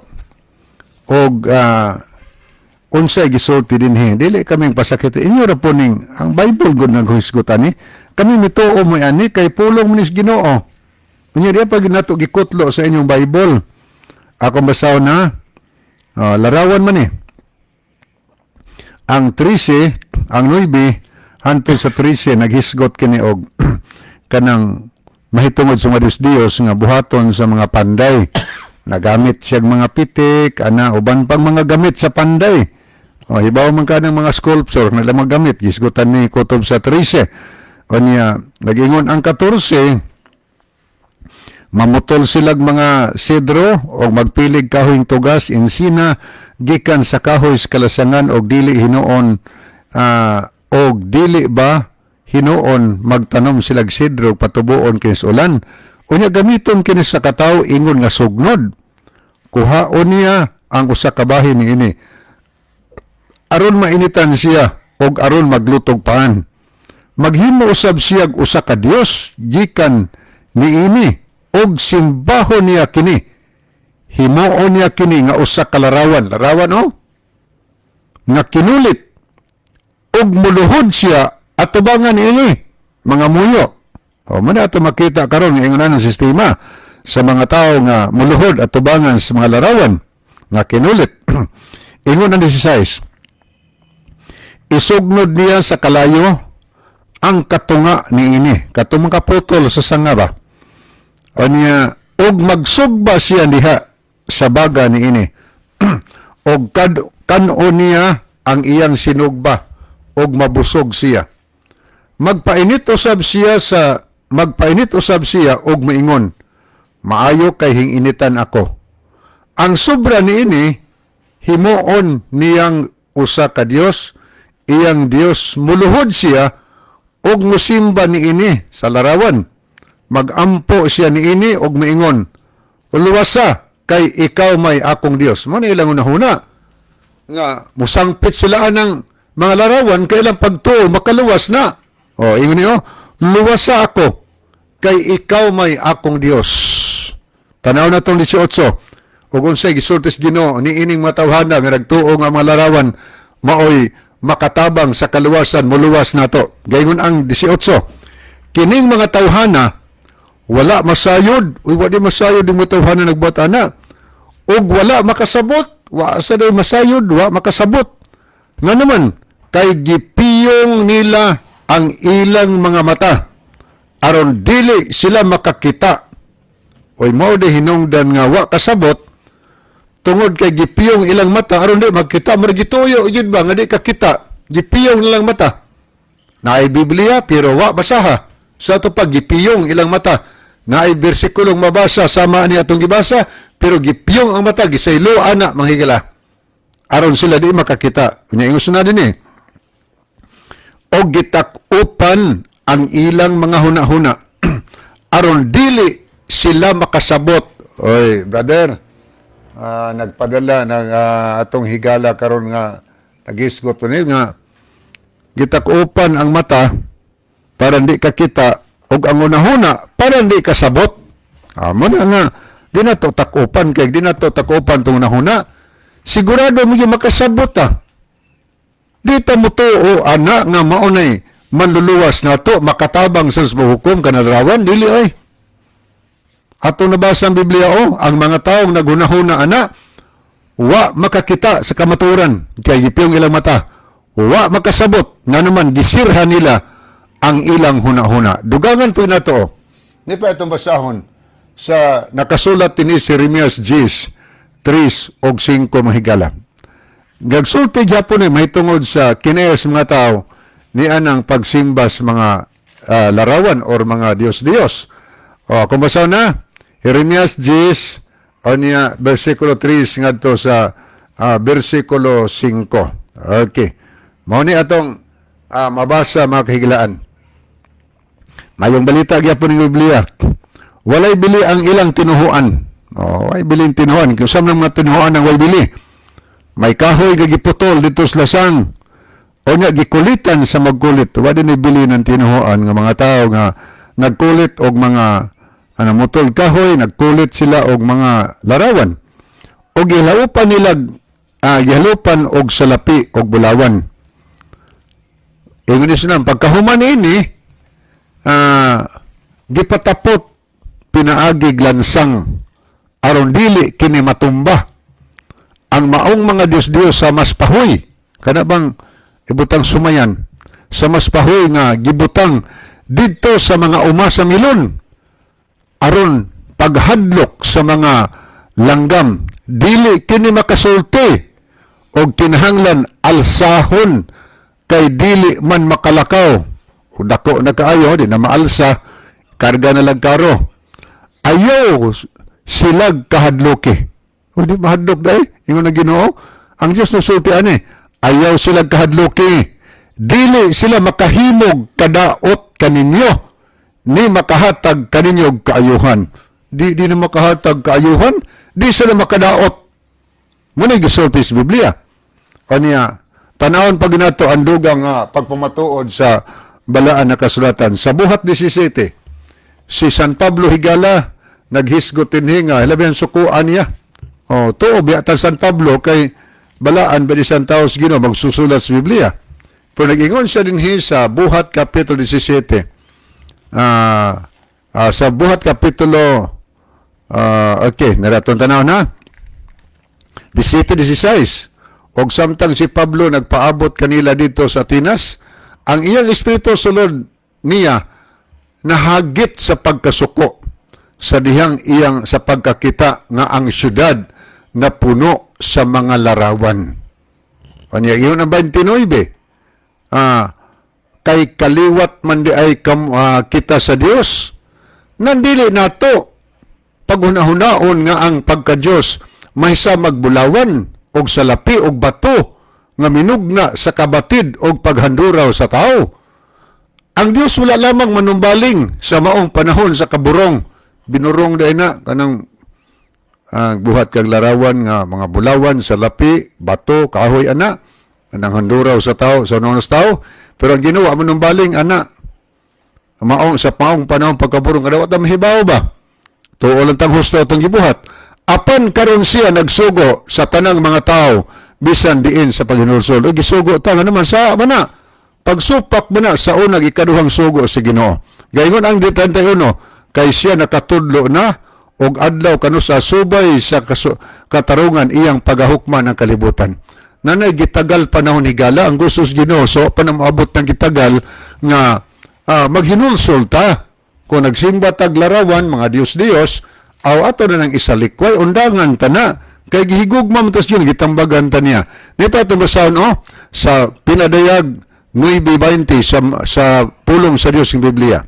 og unsay gisulti dinhi. Dili kaming pasakit. Inyo ra po ning ang Bible gud naghisgutan ni. Kami mituo mo ani kay pulong mo ni Ginoo. Unya diya pag nato gikutlo sa inyong Bible. Ako basaw na larawan man ni. Ang 13, ang 9 hantod sa 13 naghisgot kini og kanang mahitungod sa mga Dios nga buhaton sa mga panday. Nagamit siya mga pitik, uban pang mga gamit sa panday. Hibaw man ka ng mga sculpture na lamang gamit. Gisgutan ni kutob sa 13. O niya, nagingon ang 14, mamutol silag mga sidro o magpilig kahoyng tugas, insina, gikan sa kahoy sa kalasangan o dili hinoon o dili ba hinoon magtanom silag sidro patubuon kinis ulan. Unya gamiton kinis sa kataw ingon nga sugnod. Kuhaon niya ang usa ka bahin ni ini. Aron mainitan siya og aron maglutog paan. Maghimo usab siya usa ka Dios gikan niini og simbahon niya kini. Himuon niya kini nga usa ka larawan nga kinulit og muluhod siya atubangan ini mga muyo. Man ato makita karon nga ingon ang sistema sa mga tao nga muluhod atubangan sa mga larawan nga kinulit. Ingon ang 16. Isugnod niya sa kalayo ang katunga ni ini, katumang kaputol sa sanga ba. O niya, og magsugba siya diha sa baga ni ini. Og kanon niya ang iyang sinugba, og mabusog siya. Magpainit usab siya og maingon, maayo kay hinginitan ako. Ang sobra ni ini, himuon niyang usa ka Dios, iyang Dios muluhod siya og musimba niini sa larawan. Magampo siya niini og miingon, "Uluwasa kay ikaw may akong Dios." Mo ni ilang unahuna nga musangpit sila ng mga larawan kay ilang pagtuo makaluwas na. O ingon niyo, "Luwasa ako kay ikaw may akong Dios." Tanaw na tong 18. Ug unsay gisultis Ginoo niining matawhana nga nagtuo nga mga larawan maoy makatabang sa kaluwasan muluwas nato. Gayon ang 18. Kining mga tawhana wala masayod, wala masayod yung matawhana nagbuhat ana. Ug wala makasabot, wa sa day masayod, wa makasabot. Nga naman kay gipiyong nila ang ilang mga mata aron dili sila makakita. Oy mao de hinungdan nga wa kasabot tungod kay gipiyong ilang mata aron di magkita mo gituyo yun ba nga di kakita gipiyong ilang mata. Naay Biblia pero wa basaha. Sa to pag gipiyong ilang mata naay bersikulong mabasa sama ni atong gibasa pero gipiyong ang mata gisaylo ana manghigala aron sila di makakita. Unya ingon na dinhi. Og gitakupan ang ilang mga huna-huna aron dili sila makasabot. Oy brother, nagpadala ng atong higala karon nga nagisgot ni nga gitakupan ang mata para hindi kakita og ang unahuna para hindi kasabot. Amo na nga di na to takupan kay di na to takupan tong unahuna sigurado mo makasabot ta. Di ta mo tuo ana nga maunay manluluwas na to makatabang sa hukom kanarawan dili ay. Ato nabasa ang Biblia ang mga taong naghunahuna ana wa makakita sa kamaturan kay gipiyong ilang mata. Wa makasabot nga naman disirhan nila ang ilang hunahuna. Dugangan po na to. Di pa itong basahon sa nakasulat ni Jeremias 10:3 og 5 mahigala. Gagsulti gyapon may tungod sa kinayos mga tao ni anang pagsimba sa mga larawan or mga Dios-Dios. Kung basaw na Jeremias 10 niya versikulo 3 ngadto sa versikulo 5. Okay. Mao ni atong mabasa mga kahigilaan. Mayong balita gyapon ng Biblia. Walay bili ang ilang tinuhuan. Ay biling tinuhuan. Kung saan ng mga tinuhuan ang walay bili. May kahoy gagiputol dito sa lasang. O nga gikulitan sa magkulit. Wa din ibili ng tinuhuan ng mga tao nga nagkulit og mga mutol kahoy, nagkulit sila og mga larawan. O gihalupan nila gihalupan og salapi og bulawan. Ingon niya pagkahuman ini gipatapot pinaagig lansang aron dili kini matumba ang maong mga Dios-Dios sa mas pahoy kana bang ibutang sumayan sa mas pahoy nga gibutang didto sa mga uma sa milon aron paghadlok sa mga langgam dili kini makasulti og kinahanglan alsahon kay dili man makalakaw o dako na kaayo di na maalsa karga na lang karo ayaw silag kahadloki o di mahadlok dahi ingon na Ginoo ang Dios na sulti ani ayaw silag kahadloki dili sila makahimog kadaot kaninyo ni makahatag kaninyo kaayuhan di na makahatag kaayuhan di sila makadaot muna gisulti sa Biblia o niya tanawon pag nato ang dugang pagpamatuod sa balaan na kasulatan. Sa buhat 17, si San Pablo Higala naghisgot dinhi nga labihan sukuan niya. Tuo biyatan San Pablo kay balaan ba di San Taos Ginoo magsusulat sa Biblia. Pero nag-ingon siya dinhi sa buhat kapitulo 17. Sa buhat kapitulo okay, naraton tanaw na. 17-16. Og samtang si Pablo nagpaabot kanila dito sa Tinas, ang iyang espiritu sulod niya nahagit sa pagkasuko sa dihang iyang sa pagkakita nga ang syudad na puno sa mga larawan. Kanya iyon ang 29. Kay kaliwat man di ay kita sa Dios, nandili nato paghuna-hunaon nga ang pagka-Dios maysa magbulawan og salapi og bato nga minugna sa kabatid o paghanduraw sa tao. Ang Dios wala lamang manumbaling sa maong panahon sa kaburong. Binurong dahil na kanang buhat kag larawan nga mga bulawan sa lapi, bato, kahoy ana, kanang handuraw sa tao, sa nonos tao. Pero ang ginawa manumbaling ana, maong sa maong panahon pagkaburong, kada wata mahibaw ba? Tuo lang tang husto itong gibuhat. Apan karon siya nagsugo sa tanang mga tao, bisan diin sa paghinulsol. O gisugo ta nga naman sa mana. Pagsupak mo na sa unang ikaduhang sugo si Ginoo. Gayon ang 31, kay siya nakatudlo na og adlaw kanu sa subay sa katarungan iyang pagahukman ng kalibutan. Nanay gitagal panahon ni Gala ang gusto sa Ginoo so panamabot ng gitagal nga maghinulsol ta. Kung nagsimba tag larawan mga Dios aw ato na ng isalikway undangan ta na. Kay gihigugma man tas yun gitambagan ta niya. Nito atong basahan sa pinadayag 9:20 sa pulong sa Dios ng Biblia.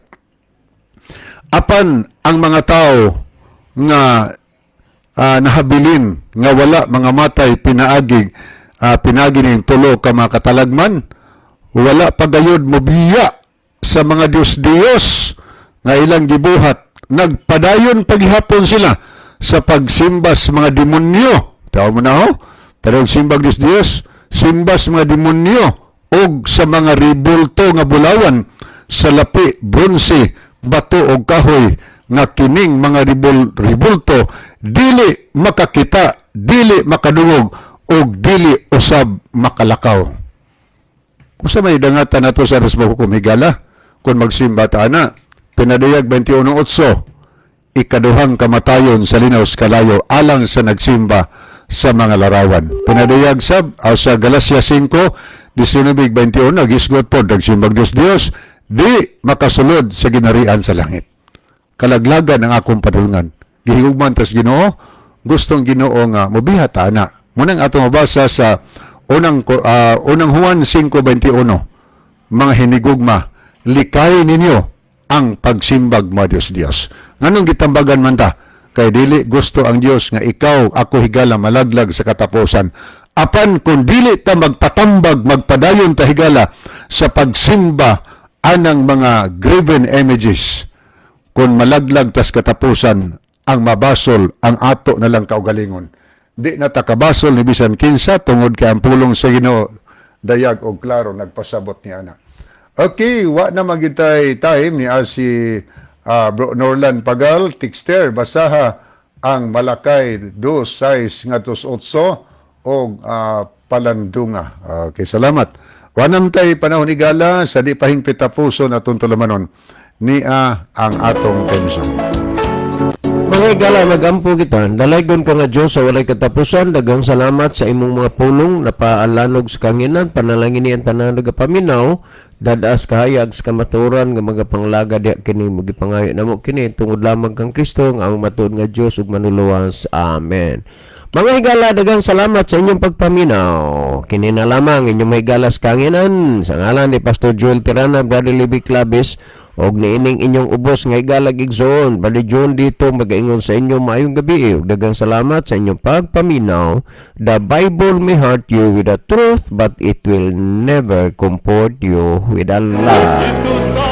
Apan ang mga tao nga nahabilin nga wala mga matay pinaaging ning tulo ka mga katalagman, wala pagayod mobiya sa mga Diyos nga ilang gibuhat, nagpadayon paghihapon sila sa pagsimbas mga demonyo. Tawo mo na pero simbag Diyos, simbas mga demonyo og sa mga ribulto nga bulawan sa lapi, bronse, bato o kahoy nga kining mga ribulto dili makakita, dili makadungog og dili usab makalakaw. Usa may dangatan nato sa resbo ko higala kung magsimba ta ana. Pinadayag 21:8 ikaduhang kamatayon sa linaws kalayo alang sa nagsimba sa mga larawan. Pinadayag sa Galacia 5:19-21 nagisgot po nagsimbag Diyos di makasulod sa ginarian sa langit. Kalaglagan ang akong padulngan. Gihigugman tas Ginoo, gustong Ginoo nga mobihat ana. Munang ato mabasa sa unang Juan 5:21. Mga hinigugma, likay ninyo ang pagsimbag mo Diyos. Nganong gitambagan man ta? Kay dili gusto ang Dios nga ikaw ako higala malaglag sa katapusan. Apan kung dili ta magpatambag, magpadayon ta higala sa pagsimba anang mga graven images, kung malaglag tas katapusan ang mabasol ang ato na lang kaugalingon. Di na takabasol ni bisan kinsa tungod kay ang pulong sa Ginoo dayag og klaro nagpasabot ni ana. Okay, wa na magitay time ni si Bro Norlan Pagal, Tixter, basaha ang Malakay 2:6 ngadto 8 o palandunga. Okay, salamat. Wanam tay panahon igala sa di pahingpit tapuson atong tulamanon ni ang atong pensyon. Mga igala, nagampo kita. Dalaygon ka nga Diyos sa walay katapusan. Dagang salamat sa imong mga pulong na paalanog sa kanginan. Panalangin niyan tanan nagapaminaw. Dadaas kahayag sa kamaturan nga mga panglaga di kini magipangayo namo kini tungod lamang kang Kristo nga ang matuod nga Dios ug manuluwas. Amen. Mga higala, dagang salamat sa inyong pagpaminaw. Kini na lamang inyong mahigalas kanginan sa ngalan ni Pastor Joel Tirana, Brother Libby Clavis, og niining inyong ubos nga higalag igsoon. Brother John dito magaingon sa inyo maayong gabi. Ug dagang salamat sa inyong pagpaminaw. The Bible may hurt you with the truth, but it will never comfort you with a lie. Ito sa